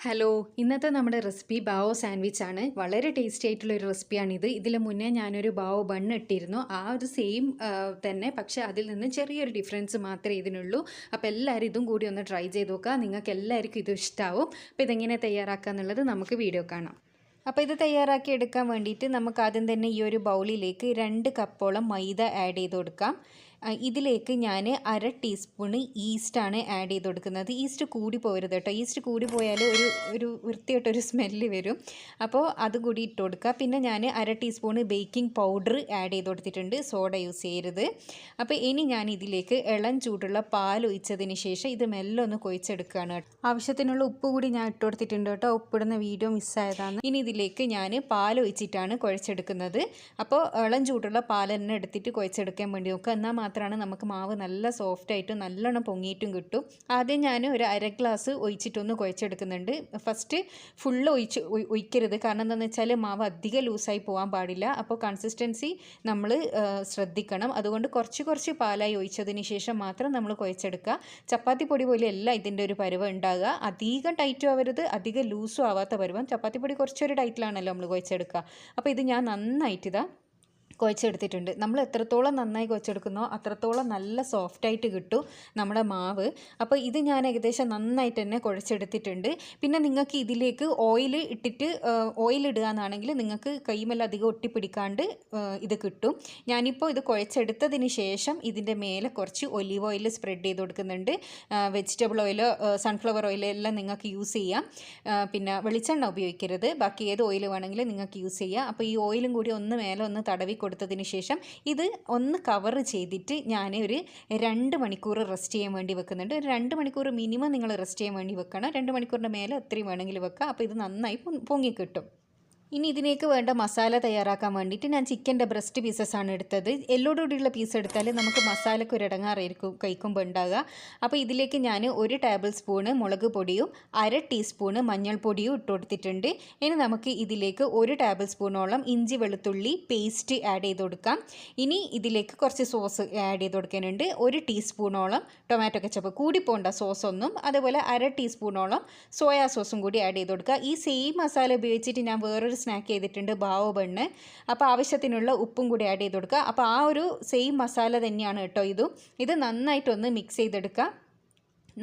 Hello, ഇന്നത്തെ നമ്മുടെ recipe ബാവോ sandwich ആണ്. വളരെ ടേസ്റ്റി ആയിട്ടുള്ളൊരു റെസിപ്പിയാണിത്. ഇതിന് മുന്നേ ഞാനൊരു ബാവോ ബൺ ഇട്ടിരുന്നു. ആ ഒരു സെയിം തന്നെ, പക്ഷേ അതിൽ നിന്ന് ചെറിയൊരു ഡിഫറൻസ് മാത്രമേ ഇതിനുള്ളൂ. അപ്പോൾ എല്ലാവരും ഇതും കൂടി ഒന്ന് ട്രൈ ചെയ്ത് നോക്കുക. നിങ്ങൾക്ക് എല്ലാവർക്കും ഇത് ഇഷ്ടമാവും. അപ്പോൾ ഇതെങ്ങനെ തയ്യാറാക്കുക എന്നുള്ളത് നമുക്ക് വീഡിയോ കാണാം. അപ്പോൾ ഇത് തയ്യാറാക്കി എടുക്കാൻ വേണ്ടിയിട്ട് നമുക്ക് ആദ്യം തന്നെ ഈ ഒരു ബൗളിലേക്ക് 2 കപ്പോളം മൈദ ആഡ് ചെയ്ത് കൊടുക്കാം. ഇതിലേക്ക് ഞാൻ 1/2 ടീസ്പൂണ് ഈസ്റ്റാണ് ആഡ് ചെയ്ത് കൊടുക്കുന്നത്. ഈസ്റ്റ് കൂടി പോകരുത് കേട്ടോ. ഈസ്റ്റ് കൂടി പോയാൽ ഒരു വൃത്തിയായിട്ടൊരു സ്മെല്ല് വരും. അപ്പോൾ അതുകൂടി ഇട്ട് കൊടുക്കുക. പിന്നെ ഞാൻ 1/2 ടീസ്പൂണ് ബേക്കിംഗ് പൗഡർ ആഡ് ചെയ്ത് കൊടുത്തിട്ടുണ്ട്. സോഡ യൂസ് ചെയ്യരുത്. അപ്പോൾ ഇനി ഞാൻ ഇതിലേക്ക് ഇളം ചൂടുള്ള പാൽ ഒഴിച്ചതിന് ശേഷം ഇത് മെല്ലെ ഒന്ന് കുഴച്ചെടുക്കുകയാണ്. ആവശ്യത്തിനുള്ള ഉപ്പ് കൂടി ഞാൻ ഇട്ട് കൊടുത്തിട്ടുണ്ട് കേട്ടോ. ഉപ്പിടുന്ന വീഡിയോ മിസ്സായതാണ്. ഇനി ഇതിലേക്ക് ഞാൻ പാൽ ഒഴിച്ചിട്ടാണ് കുഴച്ചെടുക്കുന്നത്. അപ്പോൾ ഇളം ചൂടുള്ള പാൽ തന്നെ എടുത്തിട്ട് കുഴച്ചെടുക്കാൻ വേണ്ടി നോക്കുക. എന്നാൽ മാത്രമാണ് നമുക്ക് മാവ് നല്ല സോഫ്റ്റായിട്ടും നല്ലോണം പൊങ്ങിയിട്ടും കിട്ടും. ആദ്യം ഞാൻ ഒരു 1/2 ഗ്ലാസ് ഒഴിച്ചിട്ടൊന്ന് കുഴച്ചെടുക്കുന്നുണ്ട്. ഫസ്റ്റ് ഫുള്ള് ഒഴിക്കരുത്. കാരണം എന്താണെന്ന് വെച്ചാൽ മാവ് അധികം ലൂസായി പോകാൻ പാടില്ല. അപ്പോൾ കൺസിസ്റ്റൻസി നമ്മൾ ശ്രദ്ധിക്കണം. അതുകൊണ്ട് കുറച്ച് പാലായി ഒഴിച്ചതിന് ശേഷം മാത്രം നമ്മൾ കുഴച്ചെടുക്കുക. ചപ്പാത്തി പൊടി പോലെയല്ല ഇതിൻ്റെ ഒരു പരുവം ഉണ്ടാകുക. അധികം ടൈറ്റും ആവരുത്, അധികം ലൂസും ആവാത്ത പരുവം. ചപ്പാത്തി പൊടി കുറച്ചൊരു ടൈറ്റിലാണല്ലോ നമ്മൾ കുഴച്ചെടുക്കുക. അപ്പോൾ ഇത് ഞാൻ നന്നായിട്ട് കുഴച്ചെടുത്തിട്ടുണ്ട്. നമ്മൾ എത്രത്തോളം നന്നായി കുഴച്ചെടുക്കുന്നോ അത്രത്തോളം നല്ല സോഫ്റ്റായിട്ട് കിട്ടും നമ്മുടെ മാവ്. അപ്പോൾ ഇത് ഞാൻ ഏകദേശം നന്നായിട്ട് തന്നെ കുഴച്ചെടുത്തിട്ടുണ്ട്. പിന്നെ നിങ്ങൾക്ക് ഇതിലേക്ക് ഓയിൽ ഇടുക എന്നാണെങ്കിൽ നിങ്ങൾക്ക് കൈമേൽ അധികം ഒട്ടിപ്പിടിക്കാണ്ട് ഇത് കിട്ടും. ഞാനിപ്പോൾ ഇത് കുഴച്ചെടുത്തതിന് ശേഷം ഇതിൻ്റെ മേലെ കുറച്ച് ഒലീവ് ഓയിൽ സ്പ്രെഡ് ചെയ്ത് കൊടുക്കുന്നുണ്ട്. വെജിറ്റബിൾ ഓയിലോ സൺഫ്ലവർ ഓയിലോ എല്ലാം നിങ്ങൾക്ക് യൂസ് ചെയ്യാം. പിന്നെ വെളിച്ചെണ്ണ ഉപയോഗിക്കരുത്. ബാക്കി ഏത് ഓയിൽ വേണമെങ്കിലും നിങ്ങൾക്ക് യൂസ് ചെയ്യാം. അപ്പോൾ ഈ ഓയിലും കൂടി മേലെ ഒന്ന് തടവി കൊടുത്തതിന് ശേഷം ഇത് ഒന്ന് കവർ ചെയ്തിട്ട് ഞാൻ ഒരു 2 മണിക്കൂർ റെസ്റ്റ് ചെയ്യാൻ വേണ്ടി വെക്കുന്നുണ്ട്. ഒരു 2 മണിക്കൂർ മിനിമം നിങ്ങൾ റെസ്റ്റ് ചെയ്യാൻ വേണ്ടി വെക്കണം. 2 മണിക്കൂറിൻ്റെ മേലെ എത്രയും വേണമെങ്കിൽ വെക്കുക. അപ്പോൾ ഇത് നന്നായി പൊങ്ങി കിട്ടും. ഇനി ഇതിലേക്ക് വേണ്ട മസാല തയ്യാറാക്കാൻ വേണ്ടിയിട്ട് ഞാൻ ചിക്കൻ്റെ ബ്രസ്റ്റ് പീസസാണ് എടുത്തത്. എല്ലോടുകൂടിയുള്ള പീസ് എടുത്താൽ നമുക്ക് മസാലയ്ക്ക് ഒരു ഇടങ്ങാറായിരിക്കും കഴിക്കുമ്പോൾ ഉണ്ടാകുക. അപ്പോൾ ഇതിലേക്ക് ഞാൻ 1 ടേബിൾ സ്പൂണ് മുളക് പൊടിയും 1/2 ടീസ്പൂണ് മഞ്ഞൾപ്പൊടിയും ഇട്ട് കൊടുത്തിട്ടുണ്ട്. ഇനി നമുക്ക് ഇതിലേക്ക് 1 ടേബിൾ സ്പൂണോളം ഇഞ്ചി വെളുത്തുള്ളി പേസ്റ്റ് ആഡ് ചെയ്ത് കൊടുക്കാം. ഇനി ഇതിലേക്ക് കുറച്ച് സോസ് ആഡ് ചെയ്ത് കൊടുക്കാനുണ്ട്. 1 ടീസ്പൂണോളം ടൊമാറ്റോ കെച്ചപ്പ്, കൂടി പോകേണ്ട സോസൊന്നും. അതുപോലെ 1/2 ടീസ്പൂണോളം സോയാ സോസും കൂടി ആഡ് ചെയ്ത് കൊടുക്കുക. ഈ സെയിം മസാല ഉപയോഗിച്ചിട്ട് ഞാൻ വേറൊരു സ്നാക്ക് ചെയ്തിട്ടുണ്ട്, ബാവോ ബണ്ണ്. അപ്പോൾ ആവശ്യത്തിനുള്ള ഉപ്പും കൂടി ആഡ് ചെയ്ത് കൊടുക്കുക. അപ്പോൾ ആ ഒരു സെയിം മസാല തന്നെയാണ് കേട്ടോ ഇത് നന്നായിട്ടൊന്ന് മിക്സ് ചെയ്തെടുക്കുക.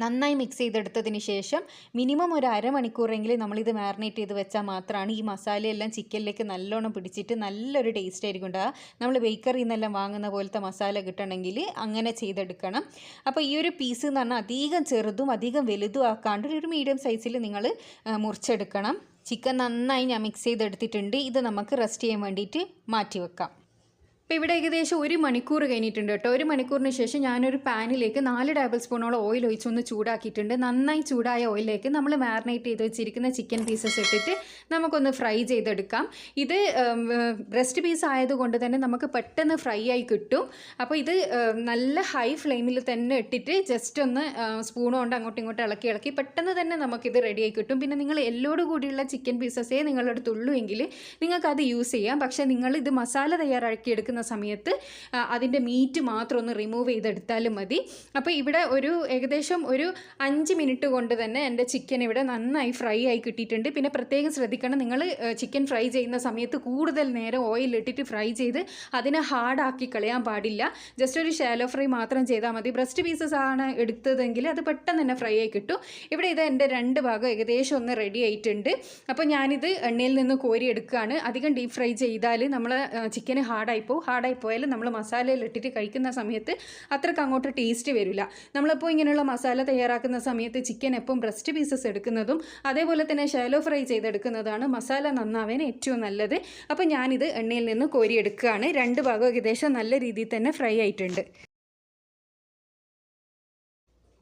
നന്നായി മിക്സ് ചെയ്തെടുത്തതിന് ശേഷം മിനിമം ഒരു അരമണിക്കൂറെങ്കിലും നമ്മളിത് മാരിനേറ്റ് ചെയ്ത് വെച്ചാൽ മാത്രമാണ് ഈ മസാലയെല്ലാം ചിക്കനിലേക്ക് നല്ലോണം പിടിച്ചിട്ട് നല്ലൊരു ടേസ്റ്റ് ആയിരിക്കും ഉണ്ടാകുക. നമ്മൾ ബേക്കറിയിൽ നിന്നെല്ലാം വാങ്ങുന്ന പോലത്തെ മസാല കിട്ടണമെങ്കിൽ അങ്ങനെ ചെയ്തെടുക്കണം. അപ്പോൾ ഈ ഒരു പീസ് എന്ന് പറഞ്ഞാൽ അധികം ചെറുതും അധികം വലുതും ആക്കാണ്ട് ഒരു മീഡിയം സൈസിൽ നിങ്ങൾ മുറിച്ചെടുക്കണം. ചിക്കൻ നന്നായി ഞാൻ മിക്സ് ചെയ്തെടുത്തിട്ടുണ്ട്. ഇത് നമുക്ക് റെസ്റ്റ് ചെയ്യാൻ വേണ്ടിയിട്ട് മാറ്റി വെക്കാം. ഇപ്പോൾ ഇവിടെ ഏകദേശം 1 മണിക്കൂർ കഴിഞ്ഞിട്ടുണ്ട് കേട്ടോ. 1 മണിക്കൂറിന് ശേഷം ഞാനൊരു പാനിലേക്ക് 4 ടേബിൾ സ്പൂണോളം ഓയിൽ ഒഴിച്ചൊന്ന് ചൂടാക്കിയിട്ടുണ്ട്. നന്നായി ചൂടായ ഓയിലിലേക്ക് നമ്മൾ മാരിനേറ്റ് ചെയ്ത് വെച്ചിരിക്കുന്ന ചിക്കൻ പീസസ് ഇട്ടിട്ട് നമുക്കൊന്ന് ഫ്രൈ ചെയ്തെടുക്കാം. ഇത് ബ്രസ്റ്റ് പീസ് ആയതുകൊണ്ട് തന്നെ നമുക്ക് പെട്ടെന്ന് ഫ്രൈ ആയി കിട്ടും. അപ്പോൾ ഇത് നല്ല ഹൈ ഫ്ലെയിമിൽ തന്നെ ഇട്ടിട്ട് ജസ്റ്റ് ഒന്ന് സ്പൂൺ കൊണ്ട് അങ്ങോട്ടും ഇങ്ങോട്ടും ഇളക്കി പെട്ടെന്ന് തന്നെ നമുക്കിത് റെഡിയായി കിട്ടും. പിന്നെ നിങ്ങൾ എല്ലോട് കൂടിയുള്ള ചിക്കൻ പീസസേ നിങ്ങളുടെ അടുത്തുള്ളൂ എങ്കിൽ നിങ്ങൾക്കത് യൂസ് ചെയ്യാം. പക്ഷേ നിങ്ങൾ ഇത് മസാല തയ്യാറാക്കി എടുക്കുന്ന സമയത്ത് അതിൻ്റെ മീറ്റ് മാത്രം ഒന്ന് റിമൂവ് ചെയ്തെടുത്താലും മതി. അപ്പോൾ ഇവിടെ ഏകദേശം ഒരു 5 മിനിറ്റ് കൊണ്ട് തന്നെ എൻ്റെ ചിക്കൻ ഇവിടെ നന്നായി ഫ്രൈ ആയി കിട്ടിയിട്ടുണ്ട്. പിന്നെ പ്രത്യേകം ശ്രദ്ധിക്കണം, നിങ്ങൾ ചിക്കൻ ഫ്രൈ ചെയ്യുന്ന സമയത്ത് കൂടുതൽ നേരം ഓയിലിട്ടിട്ട് ഫ്രൈ ചെയ്ത് അതിനെ ഹാർഡാക്കി കളയാൻ പാടില്ല. ജസ്റ്റ് ഒരു ഷാലോ ഫ്രൈ മാത്രം ചെയ്താൽ മതി. ബ്രസ്റ്റ് പീസസ് ആണ് എടുത്തതെങ്കിൽ അത് പെട്ടെന്ന് തന്നെ ഫ്രൈ ആയി കിട്ടും. ഇവിടെ ഇത് എൻ്റെ 2 ഭാഗം ഏകദേശം ഒന്ന് റെഡി ആയിട്ടുണ്ട്. അപ്പോൾ ഞാനിത് എണ്ണയിൽ നിന്ന് കോരി എടുക്കുകയാണ്. അധികം ഡീപ്പ് ഫ്രൈ ചെയ്താൽ നമ്മൾ ചിക്കന് ഹാർഡായി പോയാലും നമ്മൾ മസാലയിൽ ഇട്ടിട്ട് കഴിക്കുന്ന സമയത്ത് അത്രയ്ക്ക് അങ്ങോട്ട് ടേസ്റ്റ് വരില്ല. നമ്മളിപ്പോൾ ഇങ്ങനെയുള്ള മസാല തയ്യാറാക്കുന്ന സമയത്ത് ചിക്കൻ എപ്പം ബ്രസ്റ്റ് പീസസ് എടുക്കുന്നതും അതേപോലെ തന്നെ ഷാലോ ഫ്രൈ ചെയ്തെടുക്കുന്നതാണ് മസാല നന്നാവാൻ ഏറ്റവും നല്ലത്. അപ്പോൾ ഞാനിത് എണ്ണയിൽ നിന്ന് കോരിയെടുക്കുകയാണ്. 2 ഭാഗം ഏകദേശം നല്ല രീതിയിൽ തന്നെ ഫ്രൈ ആയിട്ടുണ്ട്.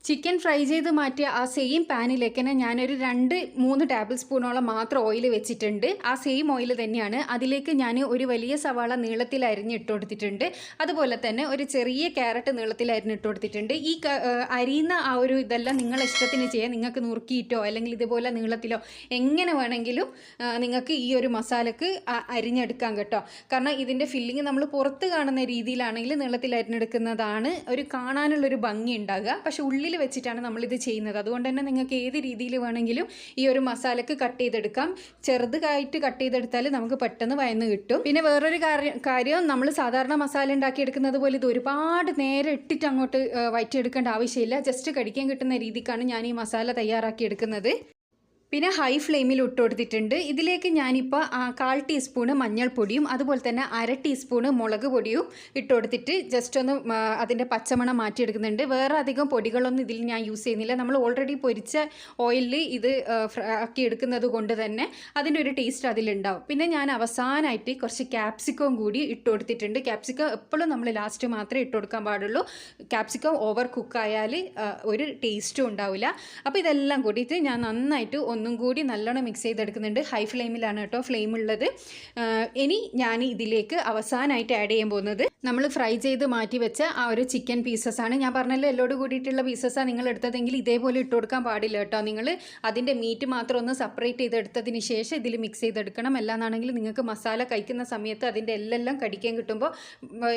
ചിക്കൻ ഫ്രൈ ചെയ്ത് മാറ്റിയ ആ സെയിം പാനിലേക്ക് തന്നെ ഞാനൊരു 2-3 ടേബിൾ സ്പൂണോളം മാത്രം ഓയിൽ വെച്ചിട്ടുണ്ട്. ആ സെയിം ഓയിൽ തന്നെയാണ്. അതിലേക്ക് ഞാൻ ഒരു വലിയ സവാള നീളത്തിൽ അരിഞ്ഞിട്ട് കൊടുത്തിട്ടുണ്ട്. അതുപോലെ തന്നെ ഒരു ചെറിയ ക്യാരറ്റ് നീളത്തിൽ അരിഞ്ഞിട്ട് കൊടുത്തിട്ടുണ്ട്. ഈ അരിയുന്ന ആ ഒരു ഇതെല്ലാം നിങ്ങളുടെ ഇഷ്ടത്തിന് ചെയ്യാം. നിങ്ങൾക്ക് നുറുക്കിയിട്ടോ അല്ലെങ്കിൽ ഇതുപോലെ നീളത്തിലോ എങ്ങനെ വേണമെങ്കിലും നിങ്ങൾക്ക് ഈ ഒരു മസാലക്ക് അരിഞ്ഞെടുക്കാം കേട്ടോ. കാരണം ഇതിൻ്റെ ഫില്ലിങ് നമ്മൾ പുറത്ത് കാണുന്ന രീതിയിലാണെങ്കിൽ നീളത്തിൽ അരിഞ്ഞെടുക്കുന്നതാണ് ഒരു കാണാനുള്ളൊരു ഭംഗി ഉണ്ടാകുക. പക്ഷെ ഉള്ളിൽ കയ്യിൽ വെച്ചിട്ടാണ് നമ്മളിത് ചെയ്യുന്നത്. അതുകൊണ്ട് തന്നെ നിങ്ങൾക്ക് ഏത് രീതിയിൽ വേണമെങ്കിലും ഈ ഒരു മസാലക്ക് കട്ട് ചെയ്തെടുക്കാം. ചെറുതായിട്ട് കട്ട് ചെയ്തെടുത്താൽ നമുക്ക് പെട്ടെന്ന് വയന്ന് കിട്ടും. പിന്നെ വേറൊരു കാര്യം നമ്മൾ സാധാരണ മസാല ഉണ്ടാക്കിയെടുക്കുന്നത് പോലെ ഇത് ഒരുപാട് നേരം ഇട്ടിട്ട് അങ്ങോട്ട് വയറ്റിയെടുക്കേണ്ട ആവശ്യമില്ല. ജസ്റ്റ് കടിക്കാൻ കിട്ടുന്ന രീതിക്കാണ് ഞാൻ ഈ മസാല തയ്യാറാക്കി എടുക്കുന്നത്. പിന്നെ ഹൈ ഫ്ലെയിമിൽ ഇട്ട് കൊടുത്തിട്ടുണ്ട്. ഇതിലേക്ക് ഞാനിപ്പോൾ 1/4 ടീസ്പൂണ് മഞ്ഞൾപ്പൊടിയും അതുപോലെ തന്നെ 1/2 ടീസ്പൂണ് മുളക് പൊടിയും ഇട്ട് കൊടുത്തിട്ട് ജസ്റ്റ് ഒന്ന് അതിൻ്റെ പച്ചമണം മാറ്റിയെടുക്കുന്നുണ്ട്. വേറെ അധികം പൊടികളൊന്നും ഇതിൽ ഞാൻ യൂസ് ചെയ്യുന്നില്ല. നമ്മൾ ഓൾറെഡി പൊരിച്ച ഓയിലിൽ ഇത് ആക്കി എടുക്കുന്നത് കൊണ്ട് തന്നെ അതിൻ്റെ ഒരു ടേസ്റ്റ് അതിലുണ്ടാവും. പിന്നെ ഞാൻ അവസാനമായിട്ട് കുറച്ച് ക്യാപ്സിക്കം കൂടി ഇട്ട് കൊടുത്തിട്ടുണ്ട്. ക്യാപ്സിക്കം എപ്പോഴും നമ്മൾ ലാസ്റ്റ് മാത്രമേ ഇട്ട് കൊടുക്കാൻ പാടുള്ളൂ. ക്യാപ്സിക്കം ഓവർ കുക്കായാൽ ഒരു ടേസ്റ്റും ഉണ്ടാവില്ല. അപ്പോൾ ഇതെല്ലാം കൂടിയിട്ട് ഞാൻ നന്നായിട്ട് ഒന്നും കൂടി നല്ലോണം മിക്സ് ചെയ്തെടുക്കുന്നുണ്ട്. ഹൈ ഫ്ലെയിമിലാണ് കേട്ടോ ഫ്ലെയിം ഉള്ളത്. ഇനി ഞാൻ ഇതിലേക്ക് അവസാനമായിട്ട് ആഡ് ചെയ്യാൻ പോകുന്നത് നമ്മൾ ഫ്രൈ ചെയ്ത് മാറ്റി വെച്ച ആ ഒരു ചിക്കൻ പീസസ് ആണ്. ഞാൻ പറഞ്ഞല്ലോ എല്ലോട് കൂടിയിട്ടുള്ള പീസസാണ് നിങ്ങൾ എടുത്തതെങ്കിൽ ഇതേപോലെ ഇട്ട് കൊടുക്കാൻ പാടില്ല കേട്ടോ. നിങ്ങൾ അതിൻ്റെ മീറ്റ് മാത്രം ഒന്ന് സെപ്പറേറ്റ് ചെയ്തെടുത്തതിന് ശേഷം ഇതിൽ മിക്സ് ചെയ്തെടുക്കണം. അല്ലാന്നാണെങ്കിൽ നിങ്ങൾക്ക് മസാല കഴിക്കുന്ന സമയത്ത് അതിൻ്റെ എല്ലാം കടിക്കാൻ കിട്ടുമ്പോൾ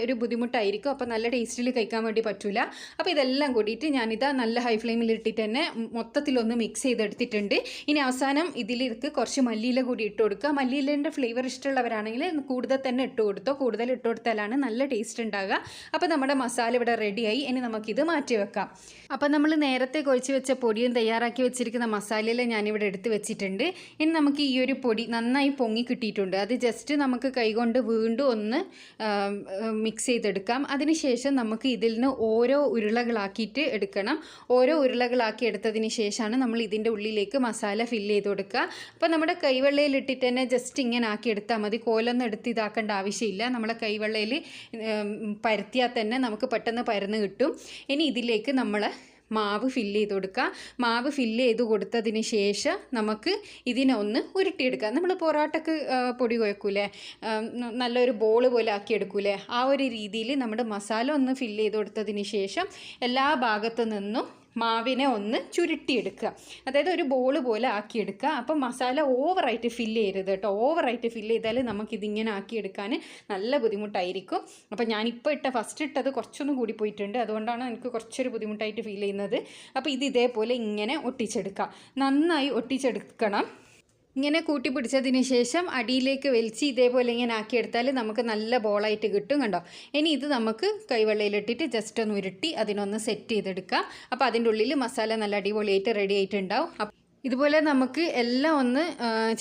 ഒരു ബുദ്ധിമുട്ടായിരിക്കും. അപ്പോൾ നല്ല ടേസ്റ്റിൽ കഴിക്കാൻ വേണ്ടി പറ്റില്ല. അപ്പോൾ ഇതെല്ലാം കൂടിയിട്ട് ഞാനിതാ നല്ല ഹൈ ഫ്ലെയിമിൽ ഇട്ടിട്ട് തന്നെ മൊത്തത്തിലൊന്ന് മിക്സ് ചെയ്തെടുത്തിട്ടുണ്ട്. ഇനി അവസാനം ഇതിലേക്ക് കുറച്ച് മല്ലിയില കൂടി ഇട്ട് കൊടുക്കുക. മല്ലിയിലേൻ്റെ ഫ്ലേവർ ഇഷ്ടമുള്ളവരാണെങ്കിൽ കൂടുതൽ തന്നെ ഇട്ട് കൊടുത്തോ. കൂടുതൽ ഇട്ട് കൊടുത്താലാണ് നല്ല ടേസ്റ്റ് ഉണ്ടാകുക. അപ്പോൾ നമ്മുടെ മസാല ഇവിടെ റെഡിയായി. ഇനി നമുക്കിത് മാറ്റി വെക്കാം. അപ്പോൾ നമ്മൾ നേരത്തെ കുഴച്ച് വെച്ച പൊടിയും തയ്യാറാക്കി വെച്ചിരിക്കുന്ന മസാലയെല്ലാം ഞാനിവിടെ എടുത്ത് വെച്ചിട്ടുണ്ട്. ഇനി നമുക്ക് ഈ ഒരു പൊടി നന്നായി പൊങ്ങി കിട്ടിയിട്ടുണ്ട്. അത് ജസ്റ്റ് നമുക്ക് കൈകൊണ്ട് വീണ്ടും ഒന്ന് മിക്സ് ചെയ്തെടുക്കാം. അതിനുശേഷം നമുക്ക് ഇതിൽ നിന്ന് ഓരോ ഉരുളകളാക്കിയിട്ട് എടുക്കണം. ഓരോ ഉരുളകളാക്കി എടുത്തതിന് ശേഷമാണ് നമ്മൾ ഇതിൻ്റെ ഉള്ളിലേക്ക് മസാല ഫില്ല് ചെയ്ത് കൊടുക്കുക. അപ്പോൾ നമ്മുടെ കൈവെള്ളയിൽ ഇട്ടിട്ട് തന്നെ ജസ്റ്റ് ഇങ്ങനെ ആക്കി എടുത്താൽ മതി. കോലൊന്നും എടുത്ത് ഇതാക്കേണ്ട ആവശ്യമില്ല. നമ്മളെ കൈവെള്ളയിൽ പരത്തിയാൽ തന്നെ നമുക്ക് പെട്ടെന്ന് പരന്ന് കിട്ടും. ഇനി ഇതിലേക്ക് നമ്മൾ മാവ് ഫില്ല് ചെയ്ത് കൊടുക്കുക. മാവ് ഫില്ല് ചെയ്ത് കൊടുത്തതിന് ശേഷം നമുക്ക് ഇതിനെ ഒന്ന് ഉരുട്ടിയെടുക്കാം. നമ്മൾ പൊറോട്ടക്ക് പൊടി കുഴക്കൂലേ, നല്ലൊരു ബോൾ പോലെ ആക്കി എടുക്കൂലേ, ആ ഒരു രീതിയിൽ നമ്മുടെ മസാല ഒന്ന് ഫില്ല് ചെയ്ത് കൊടുത്തതിന് ശേഷം എല്ലാ ഭാഗത്തു നിന്നും മാവിനെ ഒന്ന് ചുരുട്ടിയെടുക്കുക. അതായത് ഒരു ബോൾ പോലെ ആക്കിയെടുക്കുക. അപ്പം മസാല ഓവറായിട്ട് ഫില്ല് ചെയ്യരുത് കേട്ടോ. ഓവറായിട്ട് ഫില്ല് ചെയ്താൽ നമുക്കിതിങ്ങനെ ആക്കിയെടുക്കാൻ നല്ല ബുദ്ധിമുട്ടായിരിക്കും. അപ്പം ഞാനിപ്പോൾ ഫസ്റ്റ് ഇട്ടത് കുറച്ചൊന്നും കൂടി പോയിട്ടുണ്ട്. അതുകൊണ്ടാണ് എനിക്ക് കുറച്ചൊരു ബുദ്ധിമുട്ടായിട്ട് ഫീൽ ചെയ്യുന്നത്. അപ്പോൾ ഇത് ഇതേപോലെ ഇങ്ങനെ ഒട്ടിച്ചെടുക്കുക. നന്നായി ഒട്ടിച്ചെടുക്കണം. ഇങ്ങനെ കൂട്ടി പിടിച്ചതിന് ശേഷം അടിയിലേക്ക് വലിച്ച് ഇതേപോലെ ഇങ്ങനെ ആക്കിയെടുത്താൽ നമുക്ക് നല്ല ബോളായിട്ട് കിട്ടും. കണ്ടോ? ഇനി ഇത് നമുക്ക് കൈവെള്ളയിലിട്ടിട്ട് ജസ്റ്റ് ഒന്ന് ഉരുട്ടി അതിനൊന്ന് സെറ്റ് ചെയ്തെടുക്കാം. അപ്പോൾ അതിൻ്റെ ഉള്ളിൽ മസാല നല്ല അടിപൊളിയായിട്ട് റെഡി ആയിട്ടുണ്ടാവും. ഇതുപോലെ നമുക്ക് എല്ലാം ഒന്ന്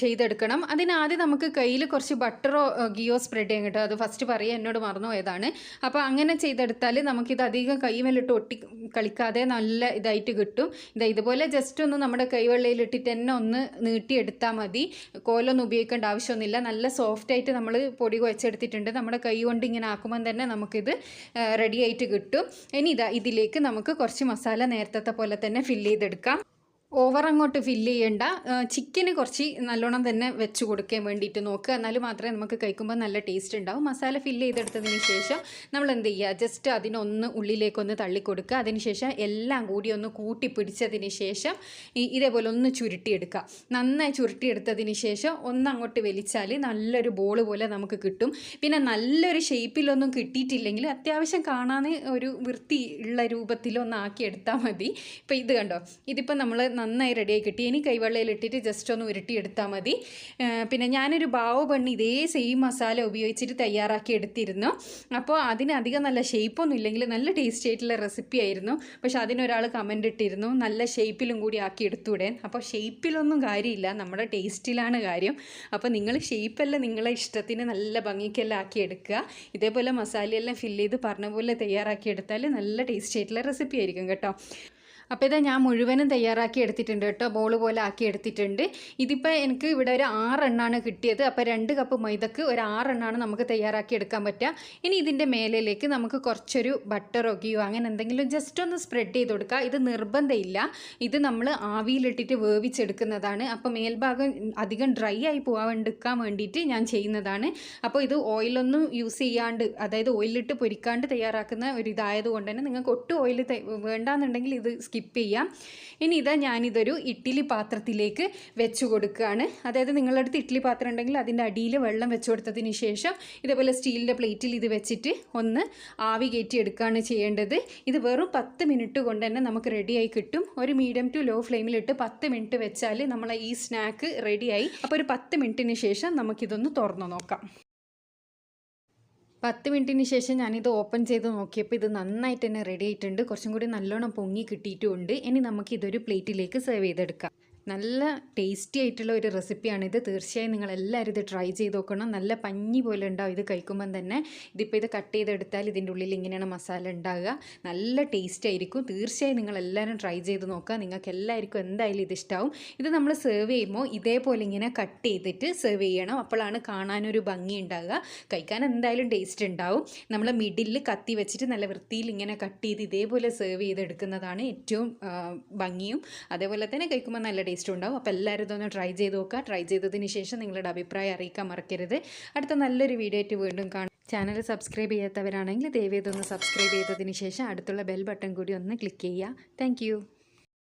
ചെയ്തെടുക്കണം. അതിനാദ്യം നമുക്ക് കയ്യിൽ കുറച്ച് ബട്ടറോ ഗിയോ സ്പ്രെഡ് ചെയ്യാൻ കിട്ടും. അത് ഫസ്റ്റ് പറയാൻ എന്നോട് മറന്നു പോയതാണ്. അപ്പോൾ അങ്ങനെ ചെയ്തെടുത്താൽ നമുക്കിത് അധികം കൈമേലിട്ട് ഒട്ടി കളിക്കാതെ നല്ല ഇതായിട്ട് കിട്ടും. ഇതുപോലെ ജസ്റ്റ് ഒന്ന് നമ്മുടെ കൈവെള്ളയിലിട്ടിട്ട് തന്നെ ഒന്ന് നീട്ടിയെടുത്താൽ മതി. കോലൊന്നും ഉപയോഗിക്കേണ്ട ആവശ്യമൊന്നുമില്ല. നല്ല സോഫ്റ്റായിട്ട് നമ്മൾ പൊടി കുഴച്ചെടുത്തിട്ടുണ്ട്. നമ്മുടെ കൈ കൊണ്ട് ഇങ്ങനെ ആക്കുമ്പം തന്നെ നമുക്കിത് റെഡി ആയിട്ട് കിട്ടും. ഇനി ഇതിലേക്ക് നമുക്ക് കുറച്ച് മസാല നേരത്തെ പോലെ തന്നെ ഫില്ല് ചെയ്തെടുക്കാം. ഓവർ അങ്ങോട്ട് ഫില്ല് ചെയ്യേണ്ട. ചിക്കന് കുറച്ച് നല്ലോണം തന്നെ വെച്ച് കൊടുക്കാൻ വേണ്ടിയിട്ട് നോക്കുക. എന്നാലും മാത്രമേ നമുക്ക് കഴിക്കുമ്പോൾ നല്ല ടേസ്റ്റ് ഉണ്ടാവും. മസാല ഫില്ല് ചെയ്തെടുത്തതിന് ശേഷം നമ്മൾ എന്ത് ചെയ്യുക, ജസ്റ്റ് അതിനൊന്ന് ഉള്ളിലേക്കൊന്ന് തള്ളിക്കൊടുക്കുക. അതിനുശേഷം എല്ലാം കൂടി ഒന്ന് കൂട്ടി പിടിച്ചതിന് ശേഷം ഇതേപോലെ ഒന്ന് ചുരുട്ടിയെടുക്കുക. നന്നായി ചുരുട്ടിയെടുത്തതിന് ശേഷം ഒന്നങ്ങോട്ട് വലിച്ചാൽ നല്ലൊരു ബോൾ പോലെ നമുക്ക് കിട്ടും. പിന്നെ നല്ലൊരു ഷേപ്പിലൊന്നും കിട്ടിയിട്ടില്ലെങ്കിൽ അത്യാവശ്യം കാണാൻ ഒരു വൃത്തി ഉള്ള രൂപത്തിലൊന്ന് ആക്കിയെടുത്താൽ മതി. ഇപ്പോൾ ഇത് കണ്ടോ, ഇതിപ്പോൾ നമ്മൾ നന്നായി റെഡിയായി കിട്ടി. ഇനി കൈവെള്ളയിലിട്ടിട്ട് ജസ്റ്റ് ഒന്ന് ഉരുട്ടിയെടുത്താൽ മതി. പിന്നെ ഞാനൊരു ബാവ് ബണ്ണ് ഇതേ സെയിം മസാല ഉപയോഗിച്ചിട്ട് തയ്യാറാക്കി എടുത്തിരുന്നു. അപ്പോൾ അതിന് അധികം നല്ല ഷേപ്പൊന്നും ഇല്ലെങ്കിൽ നല്ല ടേസ്റ്റി ആയിട്ടുള്ള റെസിപ്പി ആയിരുന്നു. പക്ഷെ അതിനൊരാൾ കമൻ്റ് ഇട്ടിരുന്നു നല്ല ഷേപ്പിലും കൂടി ആക്കി എടുത്തൂടെ. അപ്പോൾ ഷേപ്പിലൊന്നും കാര്യമില്ല, നമ്മുടെ ടേസ്റ്റിലാണ് കാര്യം. അപ്പോൾ നിങ്ങൾ ഷേപ്പെല്ലാം നിങ്ങളെ ഇഷ്ടത്തിന് നല്ല ഭംഗിക്കെല്ലാം ആക്കി എടുക്കുക. ഇതേപോലെ മസാലയെല്ലാം ഫില്ല് ചെയ്ത് പറഞ്ഞ പോലെ തയ്യാറാക്കി എടുത്താൽ നല്ല ടേസ്റ്റി ആയിട്ടുള്ള റെസിപ്പി ആയിരിക്കും കേട്ടോ. അപ്പോൾ ഇതാ ഞാൻ മുഴുവനും തയ്യാറാക്കി എടുത്തിട്ടുണ്ട് കേട്ടോ. ബോൾ പോലെ ആക്കി എടുത്തിട്ടുണ്ട്. ഇതിപ്പോൾ എനിക്ക് ഇവിടെ ഒരു 6 എണ്ണമാണ് കിട്ടിയത്. അപ്പോൾ 2 കപ്പ് മൈദക്ക് ഒരു 6 എണ്ണമാണ് നമുക്ക് തയ്യാറാക്കി എടുക്കാൻ പറ്റുക. ഇനി ഇതിൻ്റെ മേലിലേക്ക് നമുക്ക് കുറച്ചൊരു ബട്ടറോ ഗിയോ അങ്ങനെ എന്തെങ്കിലും ജസ്റ്റ് ഒന്ന് സ്പ്രെഡ് ചെയ്ത് കൊടുക്കുക. ഇത് നിർബന്ധമില്ല, ഇത് നമ്മൾ ആവിയിലിട്ടിട്ട് വേവിച്ചെടുക്കുന്നതാണ്. അപ്പോൾ മേൽഭാഗം അധികം ഡ്രൈ ആയി പോകാണ്ടിരിക്കാൻ വേണ്ടിയിട്ട് ഞാൻ ചെയ്യുന്നതാണ്. അപ്പോൾ ഇത് ഓയിലൊന്നും യൂസ് ചെയ്യാണ്ട്, അതായത് ഓയിലിട്ട് പൊരിക്കാണ്ട് തയ്യാറാക്കുന്ന ഒരു ഇതായതുകൊണ്ട് തന്നെ നിങ്ങൾക്ക് ഒട്ടും ഓയിൽ വേണ്ടാന്നുണ്ടെങ്കിൽ ഇത് സ്കിപ്പ് ചെയ്യാം. ഇനി ഇതാ ഞാനിതൊരു ഇഡ്ഡലി പാത്രത്തിലേക്ക് വെച്ച് കൊടുക്കുകയാണ്. അതായത് നിങ്ങളുടെ അടുത്ത് ഇഡ്ഡലി പാത്രം ഉണ്ടെങ്കിൽ അതിൻ്റെ അടിയിൽ വെള്ളം വെച്ച് കൊടുത്തതിന് ശേഷം ഇതേപോലെ സ്റ്റീലിൻ്റെ പ്ലേറ്റിൽ ഇത് വെച്ചിട്ട് ഒന്ന് ആവി കയറ്റി എടുക്കുകയാണ് ചെയ്യേണ്ടത്. ഇത് വെറും 10 മിനിറ്റ് കൊണ്ട് തന്നെ നമുക്ക് റെഡിയായി കിട്ടും. ഒരു മീഡിയം ടു ലോ ഫ്ലെയിമിലിട്ട് 10 മിനിറ്റ് വെച്ചാൽ നമ്മളെ ഈ സ്നാക്ക് റെഡിയായി. അപ്പോൾ ഒരു 10 മിനിറ്റിന് ശേഷം നമുക്കിതൊന്ന് തുറന്നു നോക്കാം. 10 മിനിറ്റിന് ശേഷം ഞാനിത് ഓപ്പൺ ചെയ്ത് നോക്കിയപ്പോൾ ഇത് നന്നായിട്ട് തന്നെ റെഡി ആയിട്ടുണ്ട്. കുറച്ചും കൂടി നല്ലോണം പൊങ്ങി കിട്ടിയിട്ടുമുണ്ട്. ഇനി നമുക്കിതൊരു പ്ലേറ്റിലേക്ക് സെർവ് ചെയ്തെടുക്കാം. നല്ല ടേസ്റ്റി ആയിട്ടുള്ള ഒരു റെസിപ്പിയാണിത്. തീർച്ചയായും നിങ്ങളെല്ലാവരും ഇത് ട്രൈ ചെയ്ത് നോക്കണം. നല്ല പഞ്ഞി പോലെ ഉണ്ടാവും ഇത് കഴിക്കുമ്പം തന്നെ. ഇതിപ്പോൾ ഇത് കട്ട് ചെയ്തെടുത്താൽ ഇതിൻ്റെ ഉള്ളിൽ ഇങ്ങനെയാണ് മസാല ഉണ്ടാകുക. നല്ല ടേസ്റ്റ് ആയിരിക്കും. തീർച്ചയായും നിങ്ങളെല്ലാവരും ട്രൈ ചെയ്ത് നോക്കുക. നിങ്ങൾക്ക് എല്ലാവർക്കും എന്തായാലും ഇത് ഇഷ്ടമാവും. ഇത് നമ്മൾ സെർവ് ചെയ്യുമ്പോൾ ഇതേപോലെ ഇങ്ങനെ കട്ട് ചെയ്തിട്ട് സെർവ് ചെയ്യണം. അപ്പോഴാണ് കാണാനൊരു ഭംഗി ഉണ്ടാകുക. കഴിക്കാൻ എന്തായാലും ടേസ്റ്റ് ഉണ്ടാവും. നമ്മൾ മിഡിലിൽ കത്തി വെച്ചിട്ട് നല്ല വൃത്തിയിൽ ഇങ്ങനെ കട്ട് ചെയ്ത് ഇതേപോലെ സെർവ് ചെയ്തെടുക്കുന്നതാണ് ഏറ്റവും ഭംഗിയും. അതേപോലെ തന്നെ കഴിക്കുമ്പോൾ നല്ല ടേസ്റ്റ് ഉണ്ടാവും. അപ്പോൾ എല്ലാവരും ഇതൊന്ന് ട്രൈ ചെയ്ത് നോക്കുക. ട്രൈ ചെയ്തതിന് ശേഷം നിങ്ങളുടെ അഭിപ്രായം അറിയിക്കാൻ മറക്കരുത്. അടുത്ത നല്ലൊരു വീഡിയോ ആയിട്ട് വീണ്ടും കാണാം. ചാനൽ സബ്സ്ക്രൈബ് ചെയ്യാത്തവരാണെങ്കിൽ ദയവേദൊന്ന് സബ്സ്ക്രൈബ് ചെയ്തതിന് ശേഷം അടുത്തുള്ള ബെൽ ബട്ടൺ കൂടി ഒന്ന് ക്ലിക്ക് ചെയ്യുക. താങ്ക്